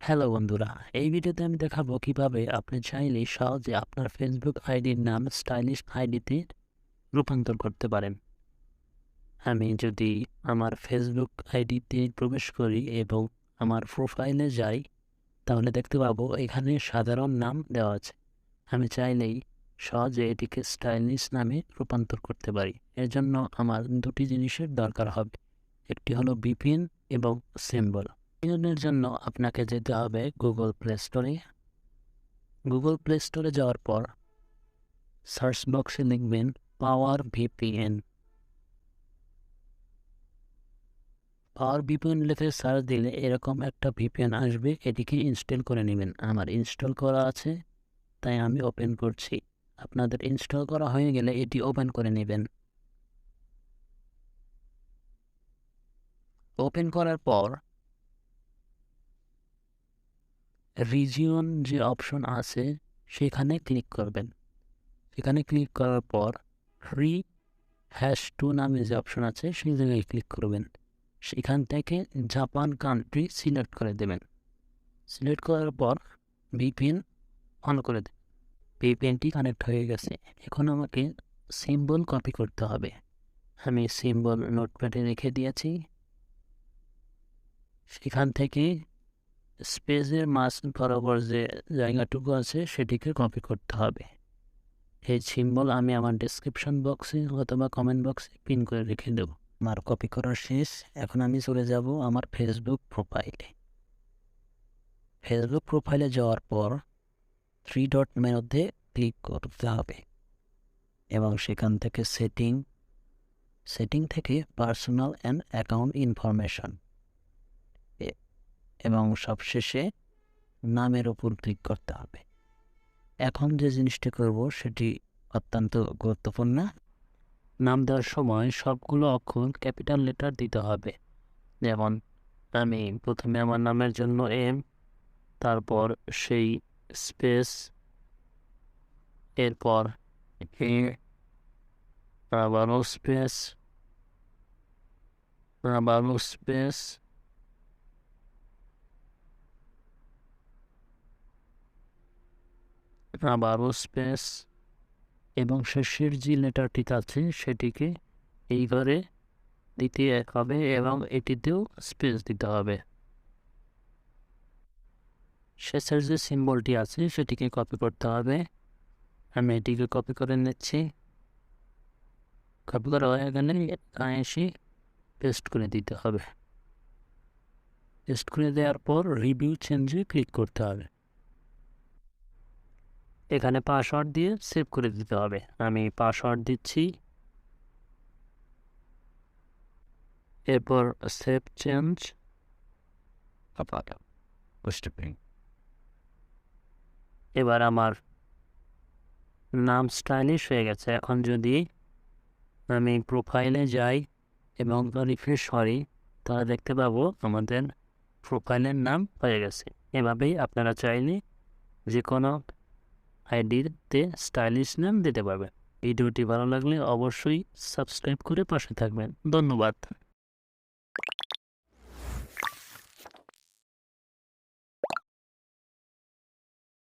Hello বন্ধুরা, এই ভিডিওতে আমি দেখাবো কিভাবে আপনি চাইলে সহজে আপনার ফেসবুক আইডির নাম স্টাইলিশ আইডিতে রূপান্তর করতে পারেন। আমি যদি আমার ফেসবুক আইডিতে প্রবেশ করি এবং আমার প্রোফাইলে যাই, তাহলে দেখতে পাবো এখানে সাধারণ নাম দেওয়া আছে। আমি চাইলেই সহজে এটিকে স্টাইলিশ নামে রূপান্তর করতে পারি। এর জন্য আমার দুটি জিনিসের দরকার হবে, একটি হলো ভিপিএন এবং সিম্বল। ভিপিএনের জন্য আপনাকে যেতে হবে গুগল প্লে স্টোরে। গুগল প্লে স্টোরে যাওয়ার পর সার্চ বক্সে লিখবেন পাওয়ার ভিপিএন। পাওয়ার ভিপিএন লিখে সার্চ দিলে এরকম একটা ভিপিএন আসবে, এটিকে ইনস্টল করে নেবেন। আমার ইনস্টল করা আছে, তাই আমি ওপেন করছি। আপনাদের ইনস্টল করা হয়ে গেলে এটি ওপেন করে নেবেন। ওপেন করার পর রিজিয়ন যে অপশন আছে সেখানে ক্লিক করবেন। সেখানে ক্লিক করার পর #2 নামে যে অপশন আছে সেই জায়গায় ক্লিক করবেন। সেখান থেকে জাপান কান্ট্রি সিলেক্ট করে দেবেন। সিলেক্ট করার পর ভিপিএন অন করে দেবেন। ভিপিএনটি কানেক্ট হয়ে গেছে। এখন আমাকে সিম্বল কপি করতে হবে। আমি সিম্বল নোটপ্যাডে রেখে দিয়েছি। সেখান থেকে স্পেসের মাঝ বরাবর যে জায়গাটুকু আছে সেটিকে কপি করতে হবে। এই সিম্বল আমি আমার ডেসক্রিপশন বক্সে অথবা কমেন্ট বক্সে পিন করে রেখে দেব। আমার কপি করা শেষ। এখন আমি চলে যাব আমার ফেসবুক প্রোফাইলে। ফেসবুক প্রোফাইলে যাওয়ার পর 3 ডট মেনুতে ক্লিক করতে হবে এবং সেখান থেকে সেটিং থেকে পার্সোনাল অ্যান্ড অ্যাকাউন্ট ইনফরমেশন এবং সবশেষে নামের উপর ক্লিক করতে হবে। এখন যে জিনিসটি করব সেটি অত্যন্ত গুরুত্বপূর্ণ। নাম দেওয়ার সময় সবগুলো অক্ষর ক্যাপিটাল লেটার দিতে হবে। যেমন আমি প্রথমে আমার নামের জন্য এম, তারপর সেই স্পেস, এরপর আবারও স্পেস, আবারও স্পেস, আবারও স্পেস এবং শেষের যে লেটারটি আছে সেটিকে এইবারে দিতে হবে এবং এটিতেও স্পেস দিতে হবে। শেষের যে সিম্বলটি আছে সেটিকে কপি করতে হবে। আমি এটিকে কপি করে নিচ্ছি। কপি করা হয়ে গেলে এসে পেস্ট করে দিতে হবে। পেস্ট করে দেওয়ার পর রিভিউ চেঞ্জে ক্লিক করতে হবে। এখানে পাসওয়ার্ড দিয়ে সেভ করে দিতে হবে। আমি পাসওয়ার্ড দিচ্ছি। এরপর সেভ চেঞ্জ। এবার আমার নাম স্টাইলিশ হয়ে গেছে। এখন যদি আমি প্রোফাইলে যাই এবং রিফ্রেশ করি, তাহলে দেখতে পাবো আমাদের প্রোফাইলের নাম হয়ে গেছে। এভাবেই আপনারা চাইলে যে কোনো আইডিতে স্টাইলিশ নাম দিতে পারবেন। ভিডিওটি ভালো লাগলে অবশ্যই সাবস্ক্রাইব করে পাশে থাকবেন। ধন্যবাদ।